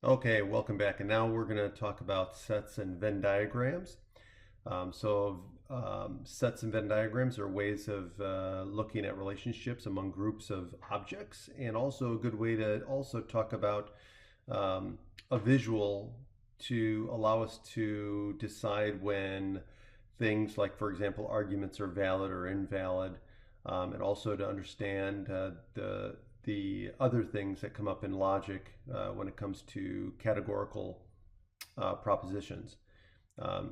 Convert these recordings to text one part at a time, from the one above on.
Okay, welcome back. And now we're going to talk about sets and Venn diagrams. Sets and Venn diagrams are ways of looking at relationships among groups of objects, and also a good way to also talk about a visual to allow us to decide when things like, for example, arguments are valid or invalid, and also to understand the other things that come up in logic when it comes to categorical propositions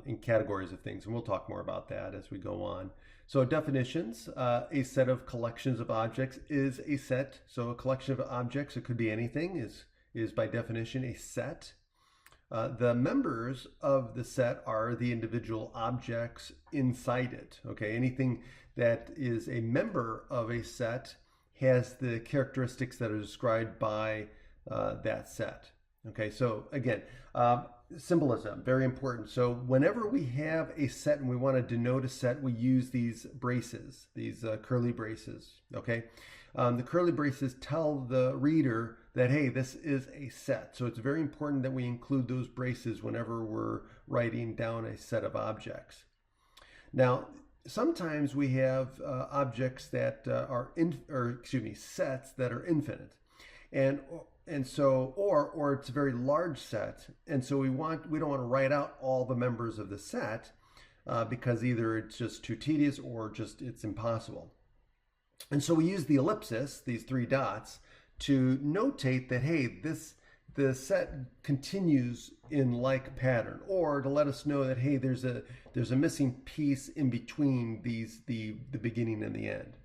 in categories of things. And we'll talk more about that as we go on. So definitions, a set of collections of objects is a set. So a collection of objects, it could be anything, is by definition a set. The members of the set are the individual objects inside it. Okay, anything that is a member of a set has the characteristics that are described by that set. Okay, so again, symbolism, very important. So whenever we have a set and we want to denote a set, we use these braces, these curly braces. Okay, the curly braces tell the reader that, hey, this is a set. So it's very important that we include those braces whenever we're writing down a set of objects. Now, sometimes we have objects that sets that are infinite, and so or it's a very large set, and so we don't want to write out all the members of the set because either it's just too tedious or just it's impossible. And so we use the ellipsis, these three dots, to notate that, hey, the set continues in like pattern, or to let us know that, hey, there's a missing piece in between the beginning and the end.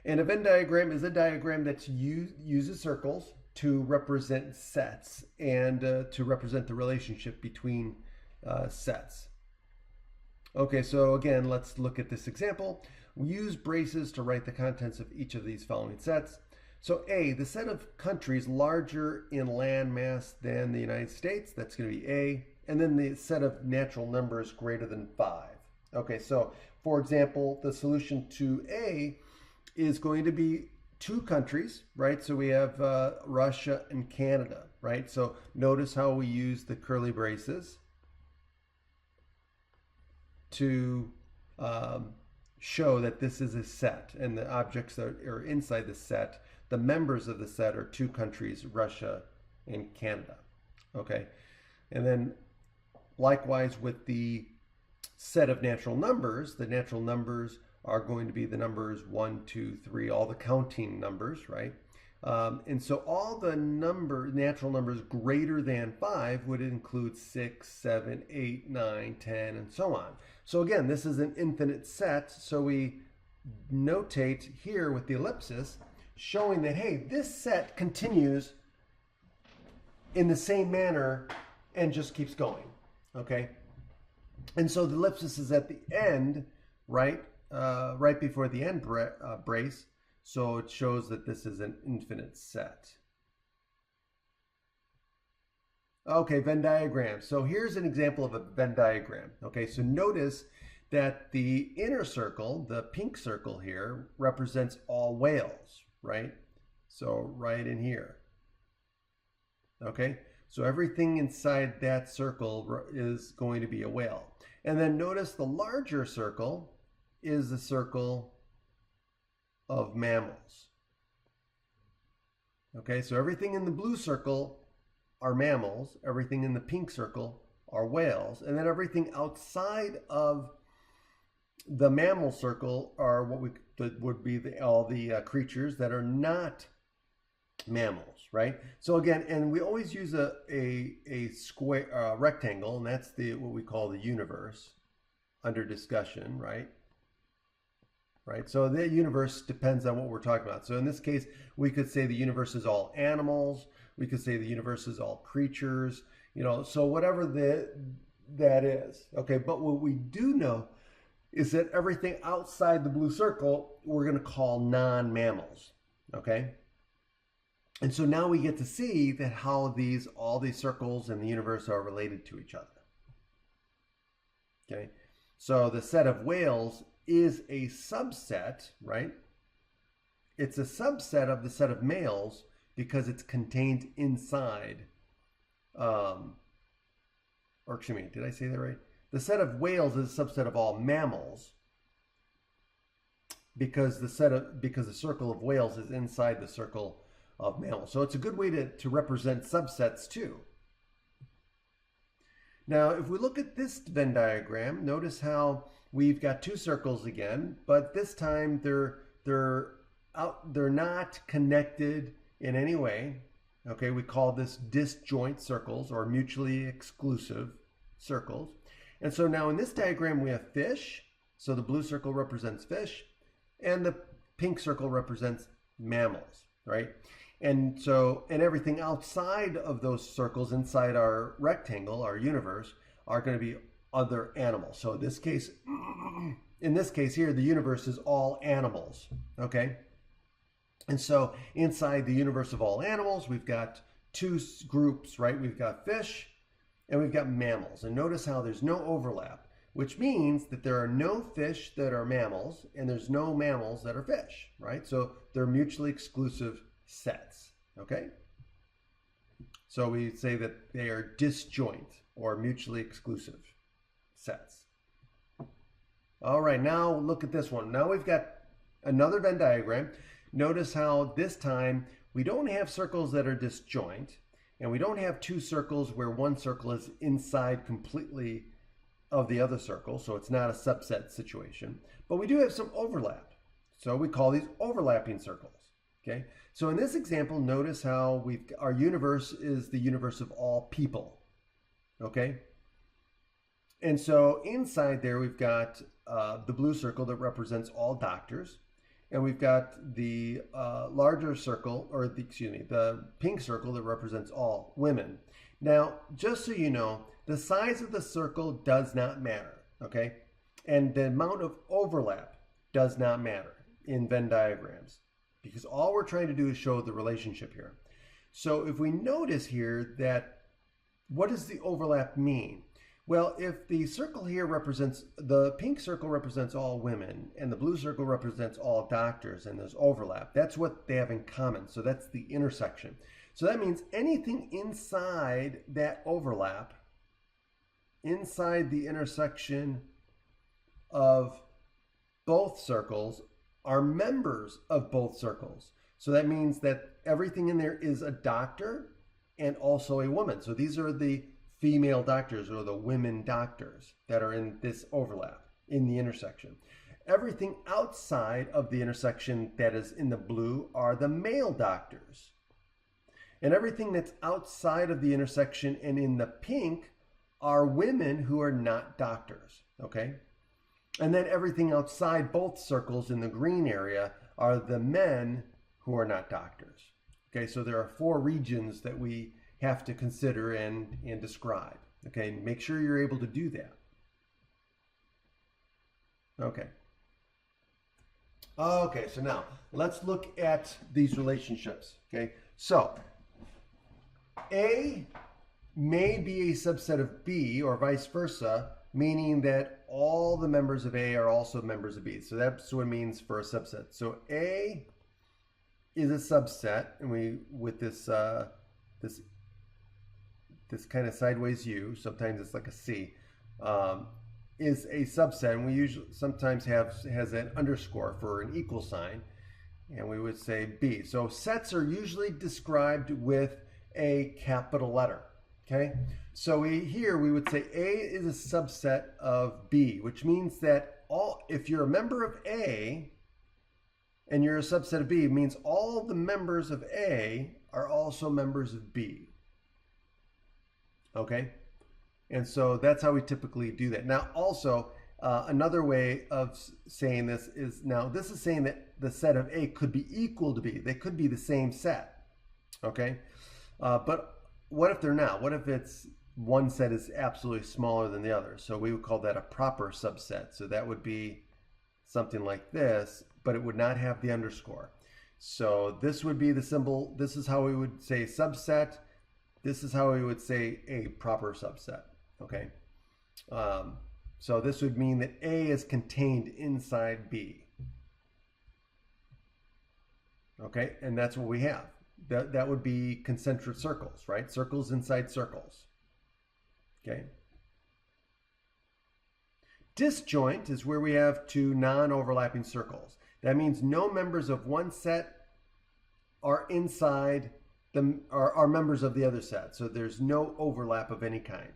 And a Venn diagram is a diagram that uses circles to represent sets and to represent the relationship between sets. Okay, so again, let's look at this example. We use braces to write the contents of each of these following sets. So A, the set of countries larger in land mass than the United States, that's going to be A. And then the set of natural numbers greater than 5. Okay, so for example, the solution to A is going to be two countries, right? So we have Russia and Canada, right? So notice how we use the curly braces to show that this is a set, and the objects that are inside the set, the members of the set, are two countries, Russia and Canada. Okay, and then likewise with the set of natural numbers, the natural numbers are going to be the numbers 1, 2, 3, all the counting numbers, right? And so all the natural numbers greater than 5 would include 6, 7, 8, 9, 10, and so on. So again, this is an infinite set, so we notate here with the ellipsis showing that, hey, this set continues in the same manner and just keeps going, okay? And so the ellipsis is at the end, right? Right before the end brace, so it shows that this is an infinite set. Okay, Venn diagram. So here's an example of a Venn diagram. Okay, so notice that the inner circle, the pink circle here, represents all whales, right? So right in here. Okay, so everything inside that circle is going to be a whale. And then notice the larger circle is the circle of mammals. Okay, so everything in the blue circle are mammals, everything in the pink circle are whales, and then everything outside of the mammal circle are what would be all the creatures that are not mammals, right? So again, and we always use a square rectangle, and that's what we call the universe under discussion, right? Right, so the universe depends on what we're talking about. So in this case, we could say the universe is all animals. We could say the universe is all creatures. You know, so whatever that is. Okay, but what we do know is that everything outside the blue circle we're going to call non-mammals. Okay, and so now we get to see that how all these circles in the universe are related to each other. Okay, so the set of whales is a subset, right? It's a subset of the set of males because it's contained inside or excuse me, did I say that right? The set of whales is a subset of all mammals because the circle of whales is inside the circle of mammals. So it's a good way to represent subsets too. Now, if we look at this Venn diagram, notice how we've got two circles again, but this time they're not connected in any way. Okay, we call this disjoint circles or mutually exclusive circles. And so now in this diagram we have fish. So the blue circle represents fish and the pink circle represents mammals, right? And so, and everything outside of those circles inside our rectangle, our universe, are going to be other animals. So in this case here, the universe is all animals, okay? And so inside the universe of all animals, we've got two groups, right? We've got fish and we've got mammals. And notice how there's no overlap, which means that there are no fish that are mammals and there's no mammals that are fish, right? So they're mutually exclusive sets, okay? So we say that they are disjoint or mutually exclusive sets. All right, now look at this one. Now we've got another Venn diagram. Notice how this time we don't have circles that are disjoint, and we don't have two circles where one circle is inside completely of the other circle, so it's not a subset situation, but we do have some overlap. So we call these overlapping circles, okay? So in this example, notice how our universe is the universe of all people, okay? And so inside there, we've got the blue circle that represents all doctors, and we've got the larger circle, or the pink circle that represents all women. Now, just so you know, the size of the circle does not matter, okay? And the amount of overlap does not matter in Venn diagrams, because all we're trying to do is show the relationship here. So if we notice here that, what does the overlap mean? Well, if the circle here the pink circle represents all women and the blue circle represents all doctors and there's overlap, that's what they have in common. So that's the intersection. So that means anything inside that overlap, inside the intersection of both circles, are members of both circles. So that means that everything in there is a doctor and also a woman. So these are the female doctors or the women doctors that are in this overlap, in the intersection. Everything outside of the intersection that is in the blue are the male doctors. And everything that's outside of the intersection and in the pink are women who are not doctors, okay? And then everything outside both circles in the green area are the men who are not doctors. Okay, so there are four regions that we have to consider and describe. Okay, make sure you're able to do that. Okay. Okay, so now let's look at these relationships. Okay, so A may be a subset of B or vice versa, meaning that all the members of A are also members of B. So that's what it means for a subset. So A is a subset, and we with this this kind of sideways U, sometimes it's like a C, is a subset, and we usually sometimes has an underscore for an equal sign, and we would say B. So sets are usually described with a capital letter. Okay, so here we would say A is a subset of B, which means that if you're a member of A and you're a subset of B, it means all the members of A are also members of B. Okay, and so that's how we typically do that. Now also, another way of saying this is, now this is saying that the set of A could be equal to B. They could be the same set, okay? But what if they're not? What if it's one set is absolutely smaller than the other? So we would call that a proper subset. So that would be something like this, but it would not have the underscore. So this would be the symbol. This is how we would say subset. This is how we would say a proper subset, okay? So this would mean that A is contained inside B. Okay, and that's what we have. that would be concentric circles, right? Circles inside circles. Okay. Disjoint is where we have two non-overlapping circles. That means no members of one set are inside are members of the other set. So there's no overlap of any kind.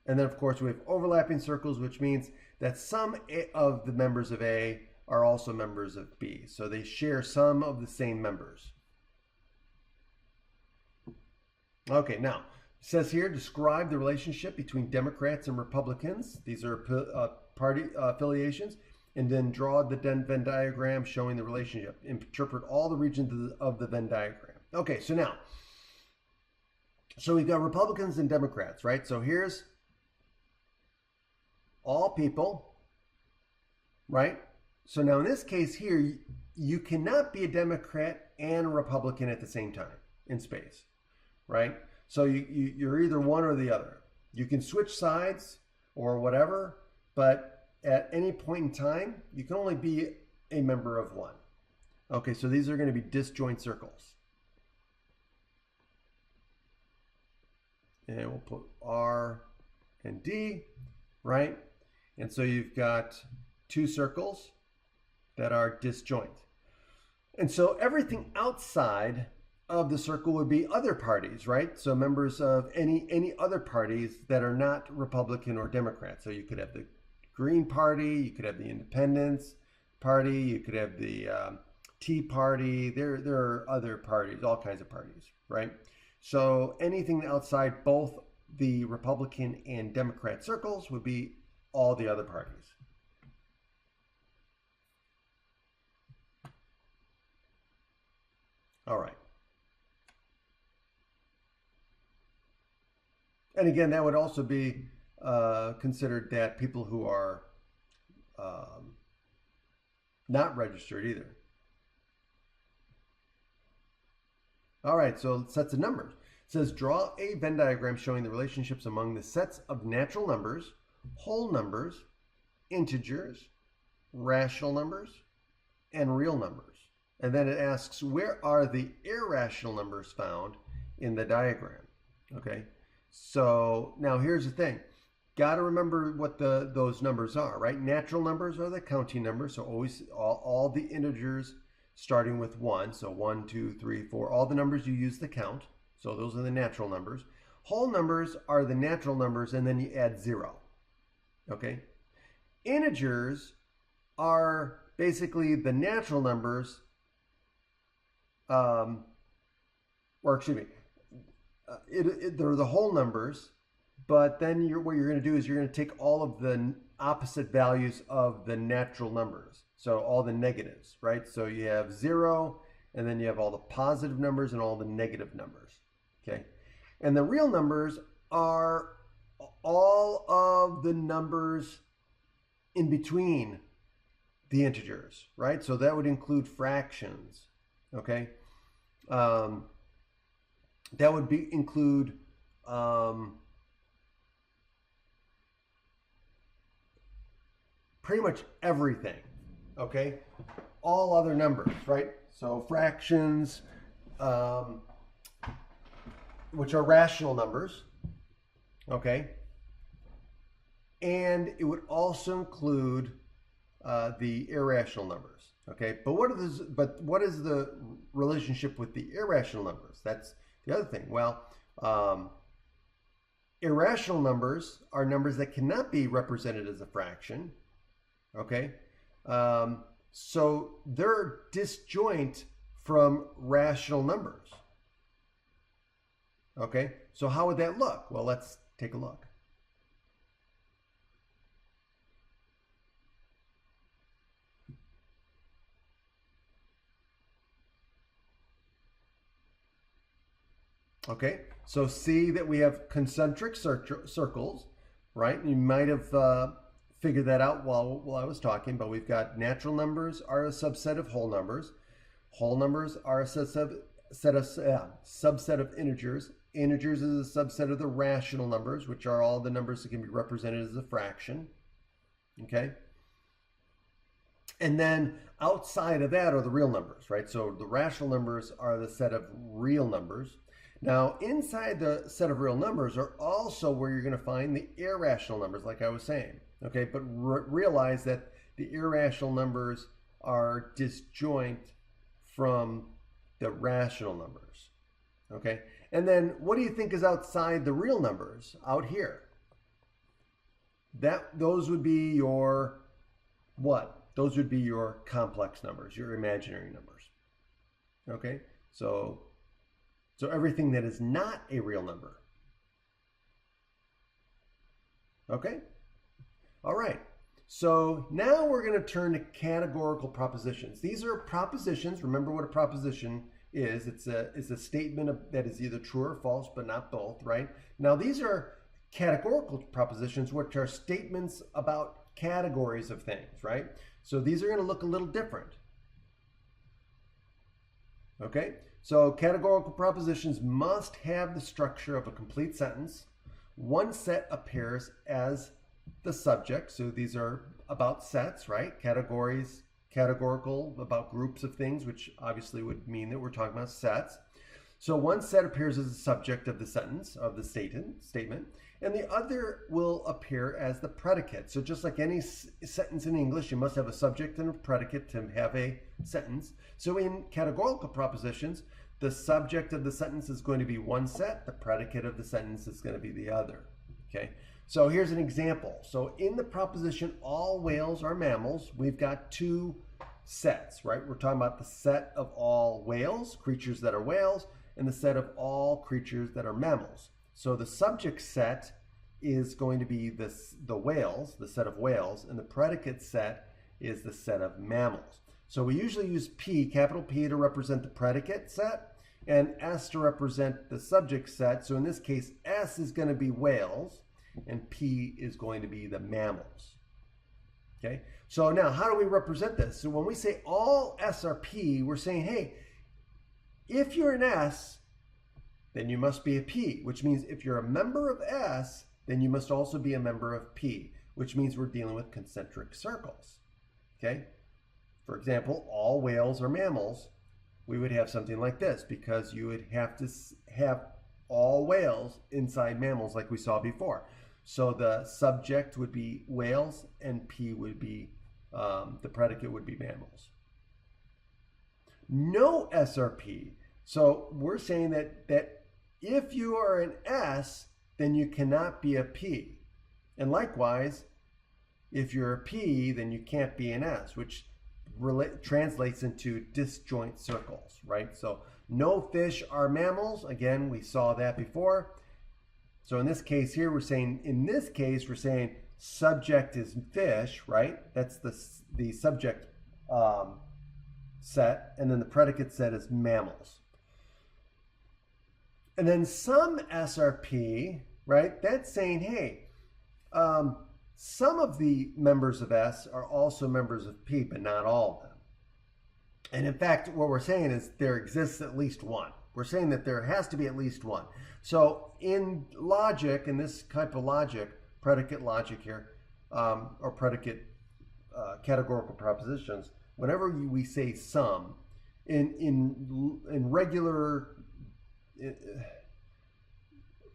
And then of course we have overlapping circles, which means that some of the members of A are also members of B. So they share some of the same members. Okay, now it says here, describe the relationship between Democrats and Republicans. These are party affiliations. And then draw the Venn diagram showing the relationship. Interpret all the regions of the Venn diagram. Okay, so now, we've got Republicans and Democrats, right? So here's all people, right? So now in this case here, you cannot be a Democrat and a Republican at the same time in space, right? So you're either one or the other. You can switch sides or whatever, but at any point in time, you can only be a member of one. Okay, so these are going to be disjoint circles. And we'll put R and D, right? And so you've got two circles that are disjoint. And so everything outside of the circle would be other parties, right? So members of any other parties that are not Republican or Democrat. So you could have the Green Party, you could have the Independence Party, you could have the Tea Party. There are other parties, all kinds of parties, right? So anything outside both the Republican and Democrat circles would be all the other parties. All right. And again, that would also be considered that people who are not registered either. All right, so sets of numbers. It says draw a Venn diagram showing the relationships among the sets of natural numbers, whole numbers, integers, rational numbers, and real numbers. And then it asks, where are the irrational numbers found in the diagram? Okay, so now here's the thing. Got to remember what those numbers are, right? Natural numbers are the counting numbers, so always all the integers starting with 1. So 1, 2, 3, 4, all the numbers you use to count. So those are the natural numbers. Whole numbers are the natural numbers, and then you add 0. Okay? Integers are basically the natural numbers, or excuse me, they're the whole numbers, but then what you're going to do is you're going to take all of the opposite values of the natural numbers. So all the negatives, right? So you have 0, and then you have all the positive numbers and all the negative numbers, okay? And the real numbers are all of the numbers in between the integers, right? So that would include fractions, okay? That would include pretty much everything, okay? All other numbers, right? So fractions, which are rational numbers, okay? And it would also include the irrational numbers, okay? But what is the relationship with the irrational numbers? That's the other thing. Well, irrational numbers are numbers that cannot be represented as a fraction, okay? So they're disjoint from rational numbers, okay? So how would that look? Well, let's take a look. Okay, so see that we have concentric circles, right? You might have figured that out while I was talking, but we've got natural numbers are a subset of whole numbers. Whole numbers are a subset of integers. Integers is a subset of the rational numbers, which are all the numbers that can be represented as a fraction, okay? And then outside of that are the real numbers, right? So the rational numbers are the set of real numbers. Now, inside the set of real numbers are also where you're going to find the irrational numbers, like I was saying. Okay, but realize that the irrational numbers are disjoint from the rational numbers. Okay, and then what do you think is outside the real numbers out here? Those would be your what? Those would be your complex numbers, your imaginary numbers. Okay, so everything that is not a real number. Okay? All right. So now we're going to turn to categorical propositions. These are propositions. Remember what a proposition is. It's a statement that is either true or false, but not both, right? Now these are categorical propositions, which are statements about categories of things, right? So these are going to look a little different. Okay? So categorical propositions must have the structure of a complete sentence. One set appears as the subject. So these are about sets, right? Categories, categorical, about groups of things, which obviously would mean that we're talking about sets. So one set appears as the subject of the sentence, of the statement, and the other will appear as the predicate. So just like any sentence in English, you must have a subject and a predicate to have a sentence. So in categorical propositions, the subject of the sentence is going to be one set, the predicate of the sentence is going to be the other. Okay, so here's an example. So in the proposition, all whales are mammals, we've got two sets, right? We're talking about the set of all whales, creatures that are whales, and the set of all creatures that are mammals. So the subject set is going to be the whales, the set of whales, and the predicate set is the set of mammals. So we usually use P, capital P, to represent the predicate set, and S to represent the subject set. So in this case, S is going to be whales, and P is going to be the mammals. Okay, so now how do we represent this? So when we say all S are P, we're saying, hey, if you're an S, then you must be a P, which means if you're a member of S, then you must also be a member of P, which means we're dealing with concentric circles. Okay, for example, all whales are mammals. We would have something like this, because you would have to have all whales inside mammals like we saw before. So the subject would be whales and P would be, the predicate would be mammals. No SRP. So we're saying that if you are an S, then you cannot be a P. And likewise, if you're a P, then you can't be an S, which translates into disjoint circles, right? So no fish are mammals. Again, we saw that before. So in this case here, we're saying subject is fish, right? That's the subject set, and then the predicate set is mammals. And then some SRP, right? That's saying, hey, some of the members of S are also members of P, but not all of them. And in fact, what we're saying is there exists at least one. We're saying that there has to be at least one. So in logic, in this type of logic, predicate logic here, or predicate categorical propositions, whenever we say some, in regular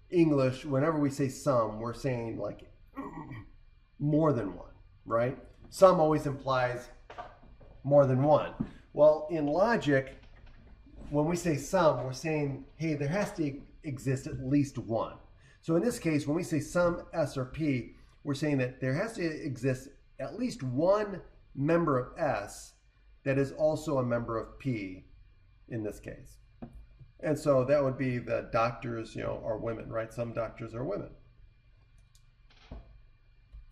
English, whenever we say some, we're saying like more than one, right? Some always implies more than one. Well, in logic, when we say some, we're saying, hey, there has to exist at least one. So in this case, when we say some S or P, we're saying that there has to exist at least one member of S that is also a member of P in this case. And so that would be the doctors, are women, right? Some doctors are women.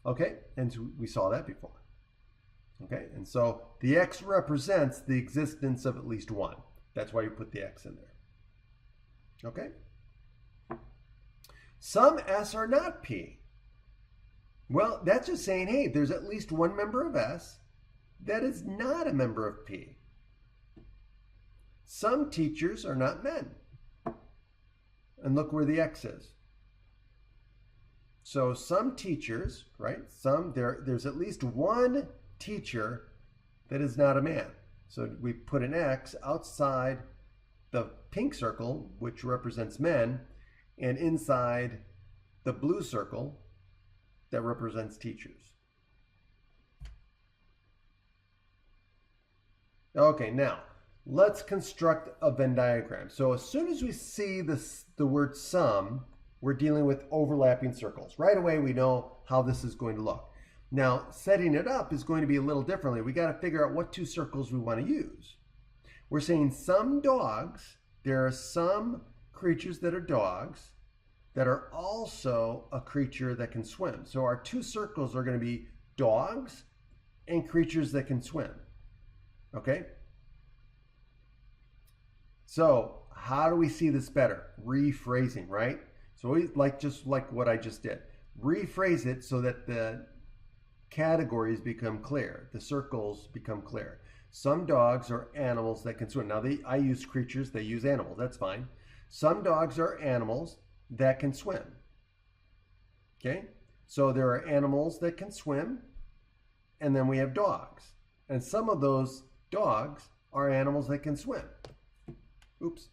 Okay, and so we saw that before. Okay, and so the X represents the existence of at least one. That's why you put the X in there. Okay? Some S are not P. Well, that's just saying, hey, there's at least one member of S that is not a member of P. Some teachers are not men. And look where the X is. So some teachers, right? There's at least one teacher that is not a man. So we put an X outside the pink circle, which represents men, and inside the blue circle that represents teachers. Okay, now let's construct a Venn diagram. So as soon as we see the word some, we're dealing with overlapping circles. Right away, we know how this is going to look. Now, setting it up is going to be a little differently. We got to figure out what two circles we want to use. We're saying some dogs, there are some creatures that are dogs that are also a creature that can swim. So our two circles are going to be dogs and creatures that can swim. Okay? So how do we see this better? Rephrasing, right? So we just like what I just did. Rephrase it so that the categories become clear. The circles become clear. Some dogs are animals that can swim. Now I use creatures, they use animals. That's fine. Some dogs are animals that can swim. Okay? So there are animals that can swim, and then we have dogs. And some of those dogs are animals that can swim. Oops.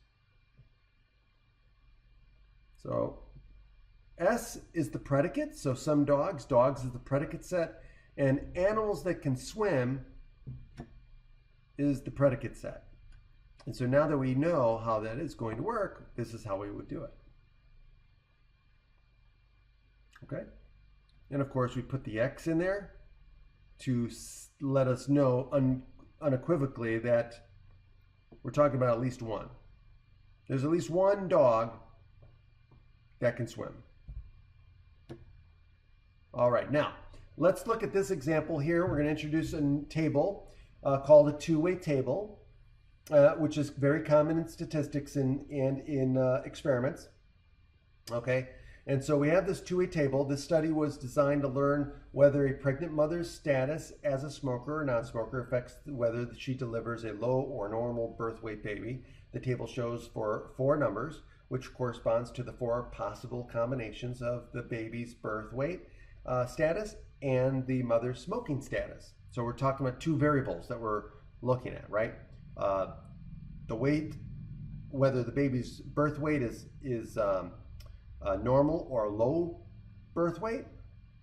So S is the predicate. So some dogs is the predicate set, and animals that can swim is the predicate set. And so now that we know how that is going to work, this is how we would do it. Okay? And of course, we put the X in there to let us know unequivocally that we're talking about at least one. There's at least one dog that can swim. All right, now let's look at this example here. We're going to introduce a table called a two-way table, which is very common in statistics and in experiments. Okay, and so we have this two-way table. This study was designed to learn whether a pregnant mother's status as a smoker or non-smoker affects whether she delivers a low or normal birth weight baby. The table shows for 4 numbers, which corresponds to the 4 possible combinations of the baby's birth weight status and the mother's smoking status. So we're talking about 2 variables that we're looking at, right? The weight, whether the baby's birth weight is normal or low birth weight,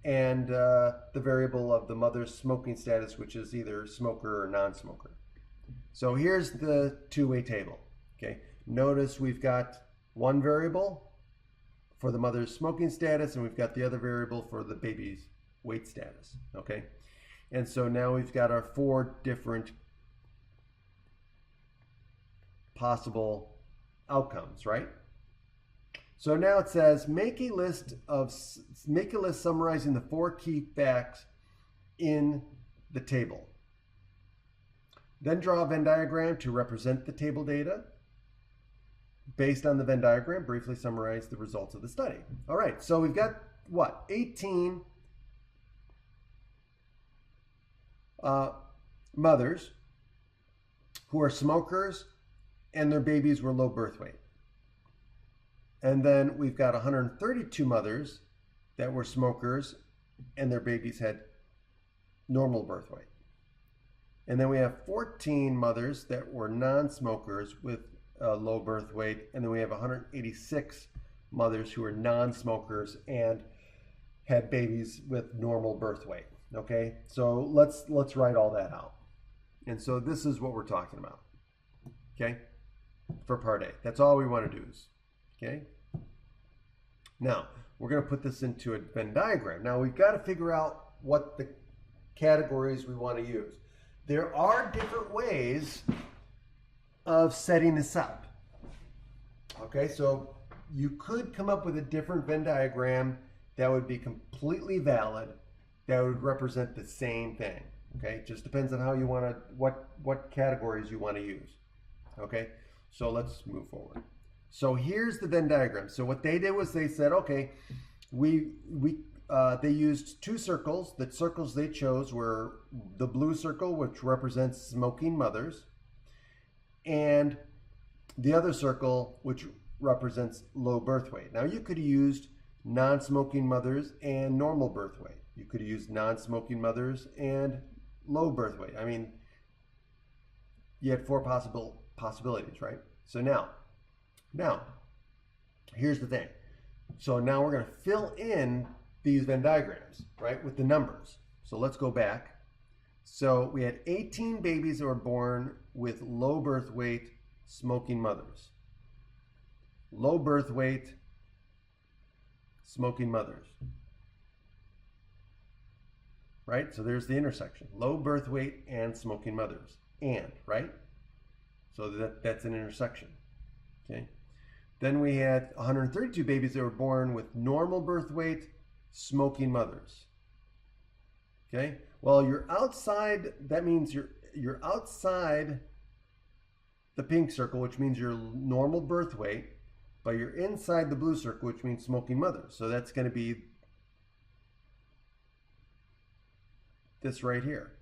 and the variable of the mother's smoking status, which is either smoker or non-smoker. So here's the two-way table. Okay, notice we've got one variable for the mother's smoking status, and we've got the other variable for the baby's weight status. Okay, and so now we've got our 4 different possible outcomes, right? So now it says make a list summarizing the 4 key facts in the table. Then draw a Venn diagram to represent the table data. Based on the Venn diagram, briefly summarize the results of the study. All right, so we've got what? 18 mothers who are smokers and their babies were low birth weight. And then we've got 132 mothers that were smokers and their babies had normal birth weight. And then we have 14 mothers that were non-smokers with low birth weight, and then we have 186 mothers who are non-smokers and had babies with normal birth weight. Okay, so let's write all that out. And so this is what we're talking about. Okay, for part A. That's all we want to do is, okay. Now we're going to put this into a Venn diagram. Now we've got to figure out what the categories we want to use. There are different ways of setting this up. Okay, so you could come up with a different Venn diagram that would be completely valid, that would represent the same thing. Okay, it just depends on how you want to, what categories you want to use. Okay, so let's move forward. So here's the Venn diagram. So what they did was they said, okay, they used 2 circles. The circles they chose were the blue circle, which represents smoking mothers, and the other circle, which represents low birth weight. Now you could have used non-smoking mothers and normal birth weight. You could have used non-smoking mothers and low birth weight. I mean, you had four possibilities, right? So now, here's the thing. So now we're going to fill in these Venn diagrams, right, with the numbers. So let's go back. So we had 18 babies that were born with low birth weight, smoking mothers. Low birth weight, smoking mothers. Right? So there's the intersection. Low birth weight and smoking mothers. And, right? So that's an intersection. Okay. Then we had 132 babies that were born with normal birth weight, smoking mothers. Okay. Well, you're outside, that means you're outside the pink circle, which means your normal birth weight, but you're inside the blue circle, which means smoking mothers. So that's going to be this right here.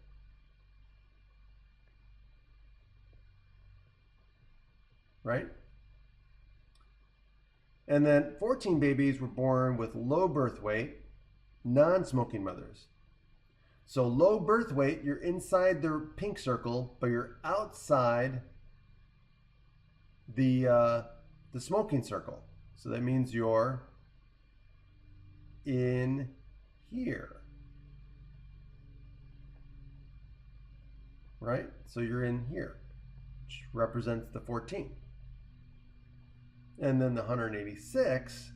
Right? And then 14 babies were born with low birth weight, non-smoking mothers. So low birth weight, you're inside the pink circle, but you're outside the smoking circle. So that means you're in here. Right? So you're in here, which represents the 14. And then the 186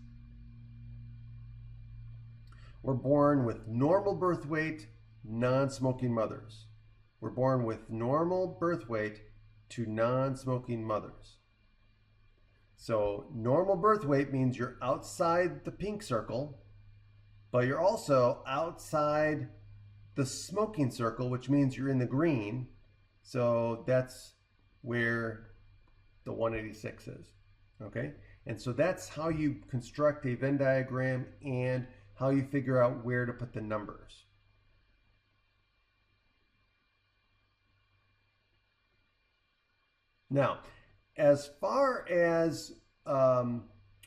were born with normal birth weight, non-smoking mothers. We're born with normal birth weight to non-smoking mothers. So normal birth weight means you're outside the pink circle, but you're also outside the smoking circle, which means you're in the green. So that's where the 186 is. Okay, and so that's how you construct a Venn diagram and how you figure out where to put the numbers. Now, as far as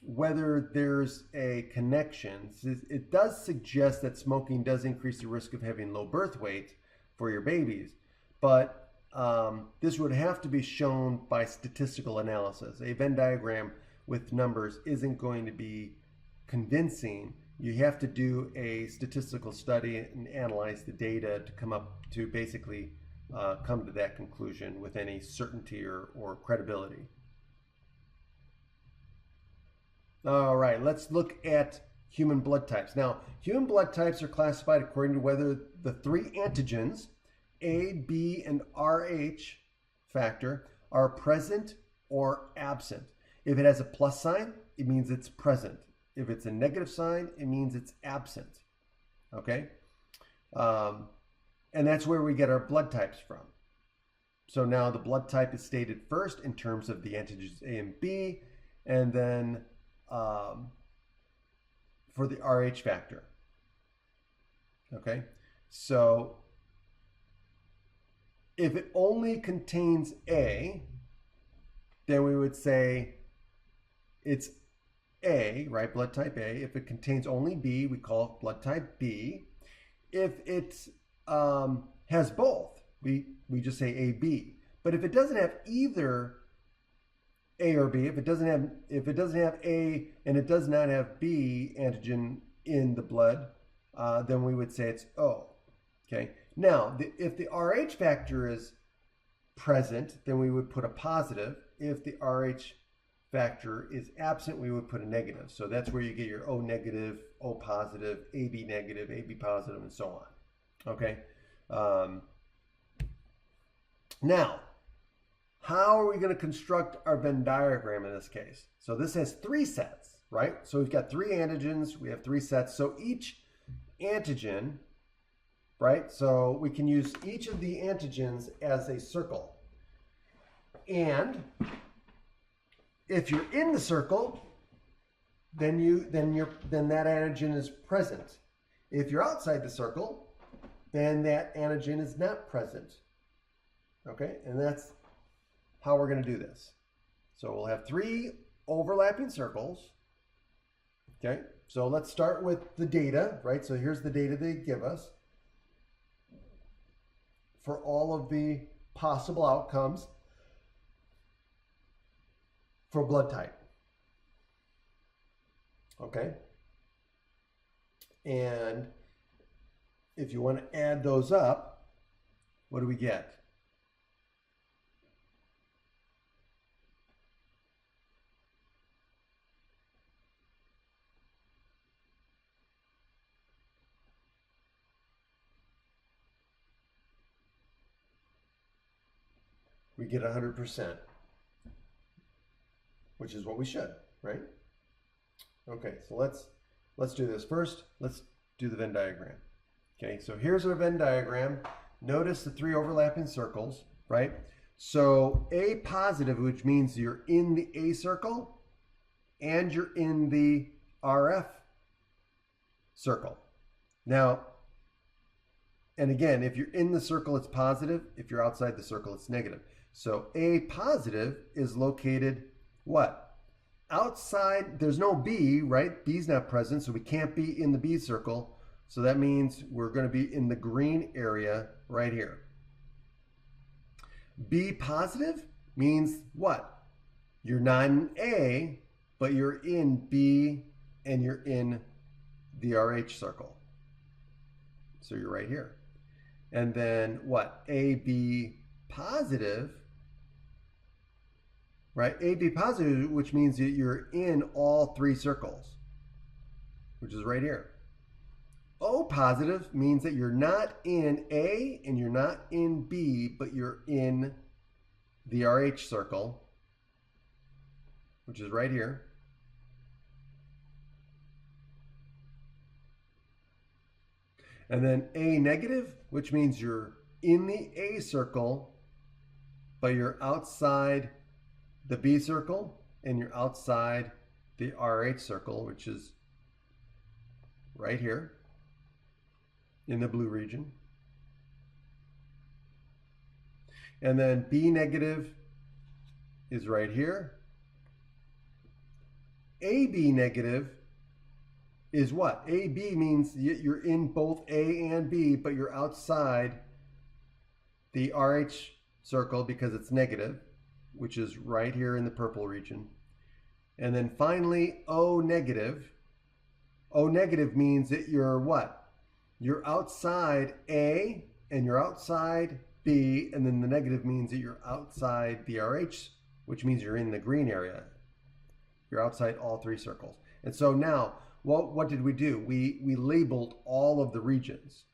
whether there's a connection, it does suggest that smoking does increase the risk of having low birth weight for your babies, but this would have to be shown by statistical analysis. A Venn diagram with numbers isn't going to be convincing. You have to do a statistical study and analyze the data to come up to basically come to that conclusion with any certainty or credibility. All right, let's look at human blood types. Now, human blood types are classified according to whether the three antigens, A, B, and Rh factor, are present or absent. If it has a plus sign, it means it's present. If it's a negative sign, it means it's absent. Okay? And that's where we get our blood types from. So now the blood type is stated first in terms of the antigens A and B, and then for the Rh factor. Okay? So if it only contains A, then we would say it's A, right? Blood type A. If it contains only B, we call it blood type B. If it has both, we just say AB. But if it doesn't have either A or B, if it doesn't have A and it does not have B antigen in the blood, then we would say it's O. Okay. Now, if the Rh factor is present, then we would put a positive. If the Rh factor is absent, we would put a negative. So that's where you get your O negative, O positive, AB negative, AB positive, and so on. Okay. Now, how are we going to construct our Venn diagram in this case? So this has three sets, right? So we've got three antigens. We have three sets. So each antigen, right? So we can use each of the antigens as a circle. And if you're in the circle, then that antigen is present. If you're outside the circle, then that antigen is not present. Okay, and that's how we're going to do this. So we'll have three overlapping circles. Okay, so let's start with the data, right? So here's the data they give us for all of the possible outcomes. for blood type. Okay? And if you want to add those up, what do we get? We get 100%, which is what we should, right? Okay, so let's do this. First, let's do the Venn diagram. Okay, so here's our Venn diagram. Notice the 3 overlapping circles, right? So A positive, which means you're in the A circle and you're in the RF circle. Now, and again, if you're in the circle, it's positive. If you're outside the circle, it's negative. So A positive is located what? Outside, there's no B, right? B's not present, so we can't be in the B circle. So that means we're going to be in the green area right here. B positive means what? You're not in A, but you're in B and you're in the RH circle. So you're right here. And then what? AB positive, right? AB positive, which means that you're in all 3 circles, which is right here. O positive means that you're not in A and you're not in B, but you're in the RH circle, which is right here. And then A negative, which means you're in the A circle, but you're outside the B circle and you're outside the RH circle, which is right here in the blue region. And then B negative is right here. AB negative is what? AB means you're in both A and B, but you're outside the RH circle because it's negative, which is right here in the purple region. And then finally, O negative. O negative means that you're what? You're outside A and you're outside B, and then the negative means that you're outside the RH, which means you're in the green area. You're outside all 3 circles. And so now, what did we do? We labeled all of the regions.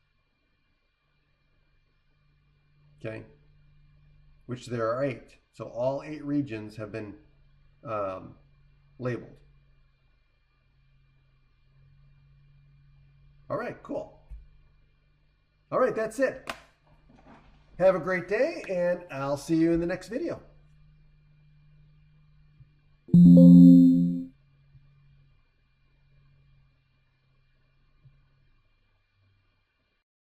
Okay? Which there are 8. So all 8 regions have been labeled. All right, cool. All right, that's it. Have a great day, and I'll see you in the next video.